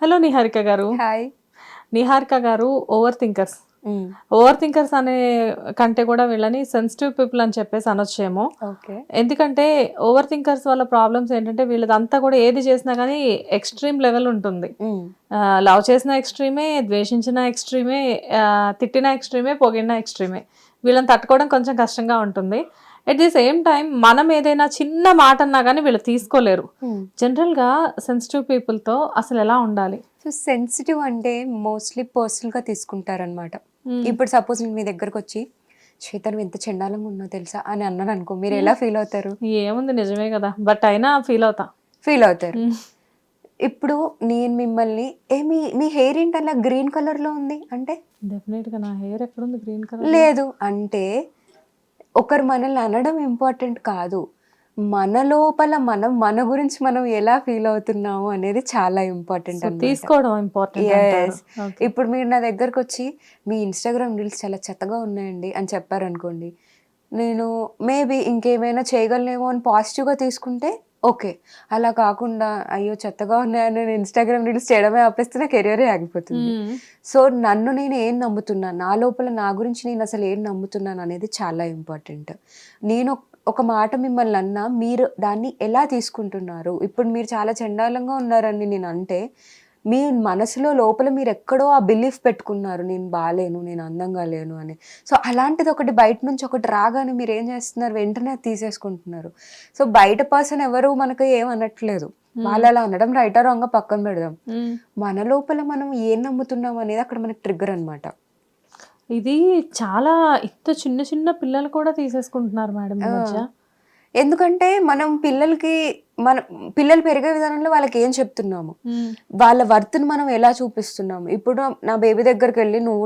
Hello Niharika గారు. Hi. Niharika గారు over thinkers అనే కంటే కూడా వీళ్ళని సెన్సిటివ్ పీపుల్ అని చెప్పేసి అనొచ్చేమో. ఓకే. ఎందుకంటే ఓవర్ థింకర్స్ వల్ల ప్రాబ్లమ్స్ ఏంటంటే వీళ్ళదంతా కూడా ఏది చేసినా కానీ ఎక్స్ట్రీమ్ లెవెల్ ఉంటుంది. లవ్ చేసిన ఎక్స్ట్రీమే, ద్వేషించిన ఎక్స్ట్రీమే, తిట్టిన ఎక్స్ట్రీమే, పొగిడిన ఎక్స్ట్రీమే. వీళ్ళని తట్టుకోవడం కొంచెం కష్టంగా ఉంటుంది. ఎట్ ది సేమ్ టైం మనం ఏదైనా చిన్న మాట అన్నా కానీ వీళ్ళు తీసుకోలేరు. జనరల్గా సెన్సిటివ్ పీపుల్తో అసలు ఎలా ఉండాలి? సో సెన్సిటివ్ అంటే మోస్ట్లీ పర్సనల్గా తీసుకుంటారనమాట. ఇప్పుడు సపోజ్ నేను మీ దగ్గరకు వచ్చి శ్వేత నువ్వు ఎంత చండాలంగా ఉన్నావు తెలుసా అని అన్నాను అనుకో, మీరు ఎలా ఫీల్ అవుతారు? ఏముంది నిజమే కదా, బట్ అయినా ఫీల్ అవుతారు. ఇప్పుడు నేను మిమ్మల్ని మీ హెయిర్ ఏంటి అలా గ్రీన్ కలర్లో ఉంది అంటే డెఫినెట్గా నా హెయిర్ ఎక్కడుంది గ్రీన్ కలర్? లేదు అంటే ఒకరు మనల్ని అనడం ఇంపార్టెంట్ కాదు, మన లోపల మన గురించి మనం ఎలా ఫీల్ అవుతున్నాము అనేది చాలా ఇంపార్టెంట్ అన్నమాట. తీసుకోవడం ఇంపార్టెంట్. ఇప్పుడు మీరు నా దగ్గరకు వచ్చి మీ ఇన్స్టాగ్రామ్ రీల్స్ చాలా చెత్తగా ఉన్నాయండి అని చెప్పారనుకోండి, నేను మేబీ ఇంకేమైనా చేయగలనేమో అని పాజిటివ్గా తీసుకుంటే ఓకే. అలా కాకుండా అయ్యో చెత్తగా ఉన్నాయని నేను ఇన్స్టాగ్రామ్ రీల్స్ చేయడమే ఆపేస్తే నా కెరియరే ఆగిపోతుంది. సో నన్ను నేను ఏం నమ్ముతున్నాను, నా లోపల నా గురించి నేను అసలు ఏం నమ్ముతున్నాను అనేది చాలా ఇంపార్టెంట్. నేను ఒక మాట మిమ్మల్ని అన్నా మీరు దాన్ని ఎలా తీసుకుంటున్నారు? ఇప్పుడు మీరు చాలా చండాలంగా ఉన్నారని నేను అంటే మీ మనసులో లోపల మీరు ఎక్కడో ఆ బిలీఫ్ పెట్టుకున్నారు, నేను బాలేను, నేను అందంగా లేను అని. సో అలాంటిది ఒకటి బయట నుంచి ఒకటి రాగానే మీరు ఏం చేస్తున్నారు, వెంటనే తీసేసుకుంటున్నారు. సో బయట పర్సన్ ఎవరు మనకు ఏమనట్లేదు, వాళ్ళు అలా అనడం రైటా రాంగ్ పక్కన పెడదాం. మన లోపల మనం ఏం నమ్ముతున్నాం అనేది అక్కడ మనకి ట్రిగ్గర్ అనమాట. ఇది చాలా ఇంత చిన్న చిన్న పిల్లలు కూడా తీసేసుకుంటున్నారు మేడం ఈ మధ్య. ఎందుకంటే మనం పిల్లలు పెరిగే విధానంలో వాళ్ళకి ఏం చెప్తున్నాము, వాళ్ళ వర్త్ని మనం ఎలా చూపిస్తున్నాము. ఇప్పుడు నా బేబీ దగ్గరికి వెళ్ళి నువ్వు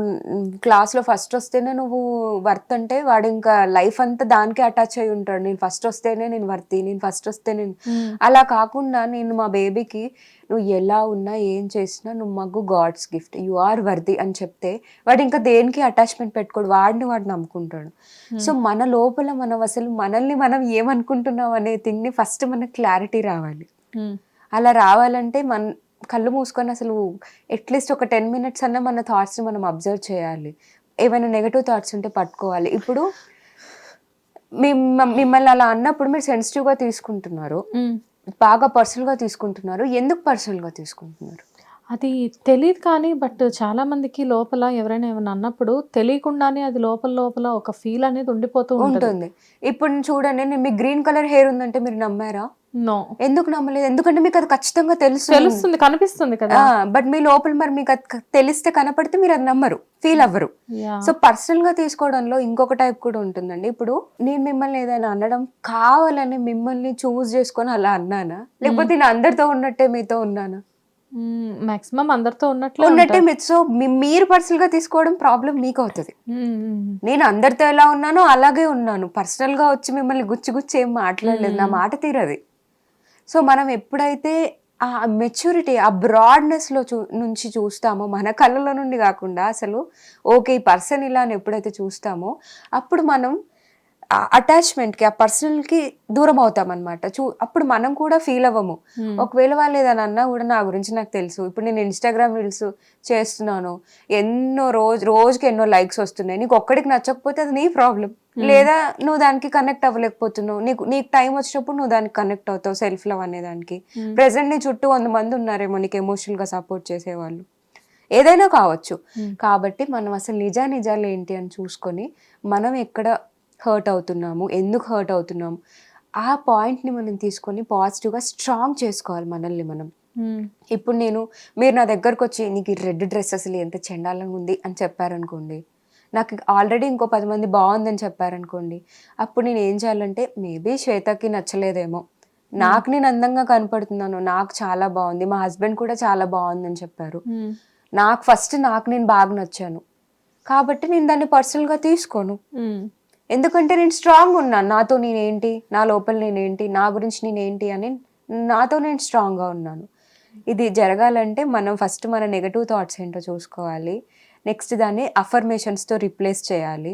క్లాస్లో ఫస్ట్ వస్తేనే నువ్వు వర్త్ అంటే వాడు ఇంకా లైఫ్ అంతా దానికే అటాచ్ అయి ఉంటాడు. నేను ఫస్ట్ వస్తేనే నేను వర్తి, నేను ఫస్ట్ వస్తే నేను. అలా కాకుండా నేను మా బేబీకి నువ్వు ఎలా ఉన్నా ఏం చేసినా నువ్వు మాకు God's gift, you are worthy అని చెప్తే వాడు ఇంకా దేనికి అటాచ్మెంట్ పెట్టుకోడు, వాడిని వాడు నమ్ముకుంటాడు. సో మన లోపల మనం అసలు మనల్ని మనం ఏమనుకుంటున్నాం అనే థింగ్ని ఫస్ట్ మనకు క్లారిటీ రావాలి. అలా రావాలంటే కళ్ళు మూసుకొని అసలు అట్లీస్ట్ ఒక 10 minutes అన్నా మన థాట్స్ని మనం అబ్జర్వ్ చేయాలి. ఏమైనా నెగటివ్ థాట్స్ ఉంటే పట్టుకోవాలి. ఇప్పుడు మిమ్మల్ని అలా అన్నప్పుడు మీరు సెన్సిటివ్గా తీసుకుంటున్నారు, బాగా పర్సనల్గా తీసుకుంటున్నారు. ఎందుకు పర్సనల్గా తీసుకుంటున్నారు? అది తెలియదు కానీ బట్ చాలా మందికి లోపల ఎవరైనా ఏమైనా అన్నప్పుడు తెలియకుండానే అది లోపల ఒక ఫీల్ అనేది ఉండిపోతూ ఉంటుంది. ఇప్పుడు చూడండి, నేను మీకు గ్రీన్ కలర్ హెయిర్ ఉందంటే మీరు నమ్మారా? నో. ఎందుకు నమ్మలేదు? ఎందుకంటే మీకు అది ఖచ్చితంగా తెలుస్తుంది, కనిపిస్తుంది కదా. బట్ మీ లోపల మరి మీకు అది తెలిస్తే కనపడితే మీరు అది నమ్మరు, ఫీల్ అవ్వరు. సో పర్సనల్ గా తీసుకోవడంలో ఇంకొక టైప్ కూడా ఉంటుందండి. ఇప్పుడు నేను మిమ్మల్ని ఏదైనా అనడం కావాలని మిమ్మల్ని చూస్ చేసుకొని అలా అన్నానా, లేకపోతే నేను అందరితో ఉన్నట్టే మీతో ఉన్నానా? మాక్సిమం అందరితో ఉన్నట్టే సో మీరు పర్సనల్ గా తీసుకోవడం ప్రాబ్లం మీకు అవుతుంది. నేను అందరితో ఎలా ఉన్నానో అలాగే ఉన్నాను, పర్సనల్ గా వచ్చి మిమ్మల్ని గుచ్చి ఏం మాట్లాడలేదు, నా మాట తీరది. సో మనం ఎప్పుడైతే ఆ మెచ్యూరిటీ, ఆ బ్రాడ్నెస్ లో నుంచి చూస్తామో, మన కళ్ళలో నుండి కాకుండా అసలు ఓకే ఈ పర్సన్ ఇలా అని ఎప్పుడైతే చూస్తామో అప్పుడు మనం అటాచ్మెంట్కి, ఆ పర్సనల్కి దూరం అవుతాం అనమాట. అప్పుడు మనం కూడా ఫీల్ అవ్వము. ఒకవేళ వాళ్ళు ఏదైనా అన్నా కూడా నా గురించి నాకు తెలుసు. ఇప్పుడు నేను ఇన్స్టాగ్రామ్ రీల్స్ చేస్తున్నాను, రోజుకి ఎన్నో లైక్స్ వస్తున్నాయి, నీకు ఒక్కడికి నచ్చకపోతే అది నీ ప్రాబ్లం. లేదా నువ్వు దానికి కనెక్ట్ అవ్వలేకపోతున్నావు, నీకు టైం వచ్చినప్పుడు నువ్వు దానికి కనెక్ట్ అవుతావు. సెల్ఫ్ లవ్ అనే దానికి ప్రెసెంట్ నీ చుట్టూ 100 మంది ఉన్నారేమో నీకు ఎమోషనల్గా సపోర్ట్ చేసేవాళ్ళు, ఏదైనా కావచ్చు. కాబట్టి మనం అసలు నిజాలు ఏంటి అని చూసుకొని మనం ఎక్కడ హర్ట్ అవుతున్నాము, ఎందుకు హర్ట్ అవుతున్నాము, ఆ పాయింట్ని మనం తీసుకొని పాజిటివ్గా స్ట్రాంగ్ చేసుకోవాలి మనల్ని మనం. ఇప్పుడు మీరు నా దగ్గరకు వచ్చి నీకు ఈ రెడ్ డ్రెస్ అసలు ఎంత చండాలంగా ఉంది అని చెప్పారనుకోండి, నాకు ఆల్రెడీ ఇంకో 10 మంది బాగుందని చెప్పారనుకోండి, అప్పుడు నేను ఏం చేయాలంటే మేబీ శ్వేతకి నచ్చలేదేమో, నాకు నేను అందంగా కనపడుతున్నాను, నాకు చాలా బాగుంది, మా హస్బెండ్ కూడా చాలా బాగుందని చెప్పారు, నాకు నేను బాగా నచ్చాను కాబట్టి నేను దాన్ని పర్సనల్గా తీసుకోను. ఎందుకంటే నేను స్ట్రాంగ్ ఉన్నాను, నాతో నేనేంటి, నా లోపల నేనేంటి, నా గురించి నేనేంటి అని నాతో నేను స్ట్రాంగ్గా ఉన్నాను. ఇది జరగాలంటే మనం ఫస్ట్ మన నెగటివ్ థాట్స్ ఏంటో చూసుకోవాలి, నెక్స్ట్ దాన్ని అఫర్మేషన్స్తో రిప్లేస్ చేయాలి.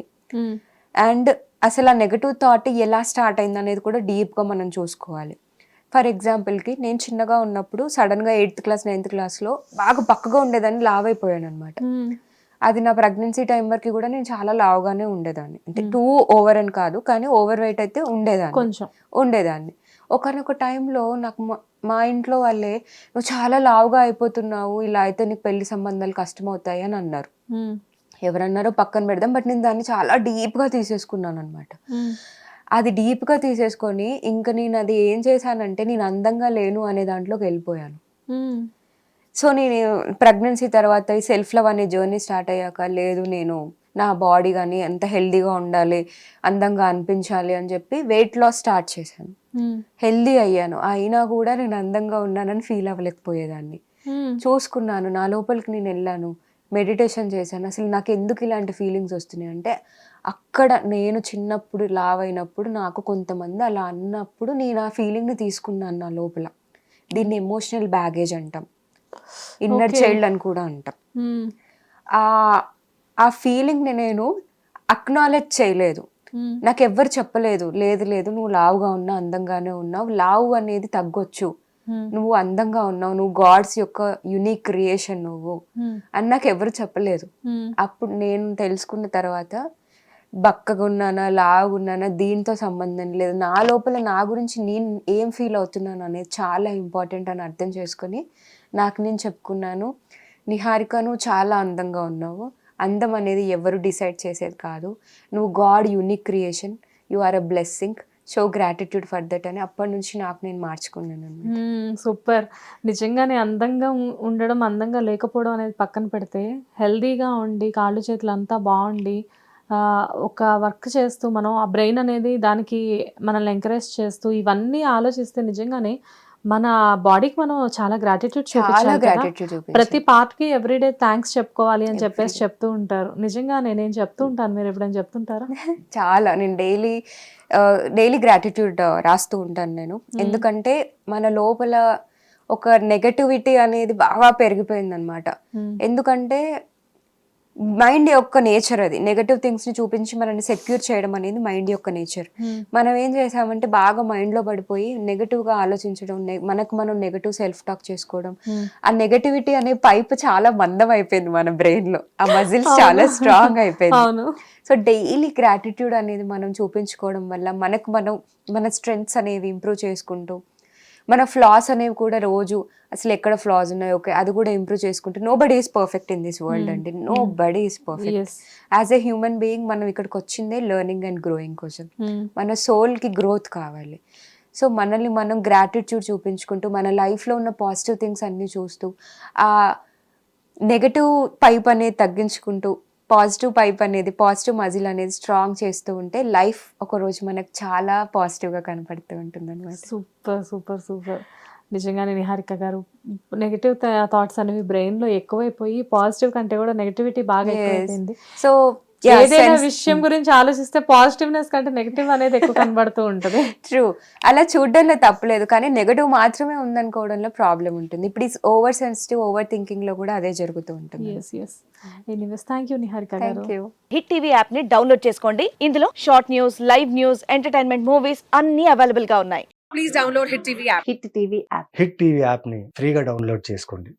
అండ్ అసలు ఆ నెగటివ్ థాట్ ఎలా స్టార్ట్ అయింది అనేది కూడా డీప్గా మనం చూసుకోవాలి. ఫర్ ఎగ్జాంపుల్కి నేను చిన్నగా ఉన్నప్పుడు సడన్గా 8th క్లాస్ 9th క్లాస్లో బాగా బక్కగా ఉండేదాన్ని, లావ్ అయిపోయాను అనమాట. అది నా ప్రెగ్నెన్సీ టైం వరకు కూడా నేను చాలా లావుగానే ఉండేదాన్ని, అంటే టూ ఓవర్ అని కాదు కానీ ఓవర్ వెయిట్ అయితే ఉండేదాన్ని. ఒకనొక టైంలో నాకు మా ఇంట్లో వాళ్ళే నువ్వు చాలా లావుగా అయిపోతున్నావు, ఇలా అయితే నీకు పెళ్లి సంబంధాలు కష్టమవుతాయి అని అన్నారు. ఎవరన్నారో పక్కన పెడదాం, బట్ నేను దాన్ని చాలా డీప్గా తీసేసుకున్నాను అనమాట. అది డీప్గా తీసేసుకొని ఇంకా నేను అది ఏం చేశానంటే నేను అందంగా లేను అనే దాంట్లోకి వెళ్ళిపోయాను. సో నేను ప్రెగ్నెన్సీ తర్వాత ఈ సెల్ఫ్ లవ్ అనే జర్నీ స్టార్ట్ అయ్యాక లేదు నేను నా బాడీ కానీ ఎంత హెల్దీగా ఉండాలి, అందంగా అనిపించాలి అని చెప్పి వెయిట్ లాస్ స్టార్ట్ చేశాను. హెల్దీ అయ్యాను, అయినా కూడా నేను అందంగా ఉన్నానని ఫీల్ అవ్వలేకపోయేదాన్ని. చూసుకున్నాను, నా లోపలికి నేను వెళ్ళాను, మెడిటేషన్ చేశాను. అసలు నాకు ఎందుకు ఇలాంటి ఫీలింగ్స్ వస్తున్నాయి అంటే అక్కడ నేను చిన్నప్పుడు లావ్ అయినప్పుడు నాకు కొంతమంది అలా అన్నప్పుడు నేను ఆ ఫీలింగ్ని తీసుకున్నాను నా లోపల. దీన్ని ఎమోషనల్ బ్యాగేజ్ అంటాం, ఇన్నర్ చైల్డ్ అని కూడా అంటాం. ఆ ఫీలింగ్ని నేను అక్నాలెడ్జ్ చేయలేదు, నాకు ఎవ్వరు చెప్పలేదు, లేదు లేదు నువ్వు లావుగా ఉన్నా అందంగానే ఉన్నావు, లావు అనేది తగ్గొచ్చు, నువ్వు అందంగా ఉన్నావు, నువ్వు గాడ్స్ యొక్క యునిక్ క్రియేషన్ నువ్వు అని నాకు ఎవరు చెప్పలేదు. అప్పుడు నేను తెలుసుకున్న తర్వాత బక్కగా ఉన్నానా లావుగా ఉన్నానా దీంతో సంబంధం లేదు, నా లోపల నా గురించి నేను ఏం ఫీల్ అవుతున్నాను అనేది చాలా ఇంపార్టెంట్ అని అర్థం చేసుకొని నాకు నేను చెప్పుకున్నాను, నిహారిక నువ్వు చాలా అందంగా ఉన్నావు, అందం అనేది ఎవరు డిసైడ్ చేసేది కాదు, నువ్వు God unique creation, you are a blessing, show gratitude for that అని అప్పటి నుంచి నాకు నేను మార్చుకున్నాను. సూపర్. నిజంగానే అందంగా ఉండడం అందంగా లేకపోవడం అనేది పక్కన పెడితే హెల్దీగా ఉండి కాళ్ళు చేతులు అంతా బాగుండి ఒక వర్క్ చేస్తూ మనం ఆ బ్రెయిన్ అనేది దానికి మనల్ని ఎంకరేజ్ చేస్తూ ఇవన్నీ ఆలోచిస్తే నిజంగానే మన బాడీకి మనం చాలా గ్రాటిట్యూడ్ చూపించాలి. ప్రతి పార్ట్ కి ఎవ్రీడే థ్యాంక్స్ చెప్పుకోవాలి అని చెప్పేసి చెప్తూ ఉంటారు. నిజంగానే నేను చెప్తూ ఉంటాను, మీరు ఎప్పుడైనా చెప్తుంటారా? చాలా, నేను డైలీ గ్రాటిట్యూడ్ రాస్తూ ఉంటాను నేను. ఎందుకంటే మన లోపల ఒక నెగటివిటీ అనేది బాగా పెరిగిపోయింది అనమాట. ఎందుకంటే మైండ్ యొక్క నేచర్ అది, నెగటివ్ థింగ్స్ ని చూపించి మనల్ని సెక్యూర్ చేయడం అనేది మైండ్ యొక్క నేచర్. మనం ఏం చేసామంటే బాగా మైండ్ లో పడిపోయి నెగటివ్ గా ఆలోచించడం, మనకు మనం నెగటివ్ సెల్ఫ్ టాక్ చేసుకోవడం, ఆ నెగటివిటీ అనే పైప్ చాలా మందం అయిపోయింది మన బ్రెయిన్ లో, ఆ మజిల్స్ చాలా స్ట్రాంగ్ అయిపోయింది. సో డైలీ గ్రాటిట్యూడ్ అనేది మనం చూపించుకోవడం వల్ల మన స్ట్రెంగ్స్ అనేవి ఇంప్రూవ్ చేసుకుంటూ, మన ఫ్లాస్ అనేవి కూడా రోజు అసలు ఎక్కడ ఫ్లాస్ ఉన్నాయో ఓకే అది కూడా ఇంప్రూవ్ చేసుకుంటూ, nobody is perfect in this world అండి, nobody is perfect. As a human being మనం ఇక్కడికి వచ్చిందే లెర్నింగ్ అండ్ గ్రోయింగ్ కోసం, మన సోల్కి గ్రోత్ కావాలి. సో మనల్ని మనం గ్రాటిట్యూడ్ చూపించుకుంటూ మన లైఫ్లో ఉన్న పాజిటివ్ థింగ్స్ అన్నీ చూస్తూ ఆ నెగటివ్ పైప్ అనేది తగ్గించుకుంటూ పాజిటివ్ మజిల్ అనేది స్ట్రాంగ్ చేస్తూ ఉంటే లైఫ్ ఒక రోజు మనకు చాలా పాజిటివ్గా కనపడుతూ ఉంటుంది అనమాట. Super super super. నిజంగానే నిహారిక గారు, నెగటివ్ థాట్స్ అనేవి బ్రెయిన్లో ఎక్కువైపోయి పాజిటివ్ కంటే కూడా నెగటివిటీ బాగా ఎక్కువైపోయింది. సో ఏదైనా విషయం గురించి ఆలోచిస్తే పాజిటివ్నెస్ కంటే నెగటివ్ అనేది ఎక్కువ కనబడుతూ ఉంటుంది. ట్రూ, అలా చూడడంలో తప్పలేదు, కానీ నెగటివ్ మాత్రమే ఉందనుకోవడంలో ప్రాబ్లం ఉంటుంది. ఇప్పుడు ఈ ఓవర్ సెన్సిటివ్ ఓవర్ థింకింగ్ లో కూడా అదే జరుగుతూ ఉంటుంది. ఎనీవేస్ థ్యాంక్ యూ నిహారిక గారు. హిట్ టీవీ యాప్ ని డౌన్లోడ్ చేసుకోండి. ఇందులో short news, live news, entertainment movies అన్ని అవైలబుల్ గా ఉన్నాయి. Please download hit TV app. Hit TV app ని ఫ్రీగా డౌన్లోడ్ చేసుకోండి.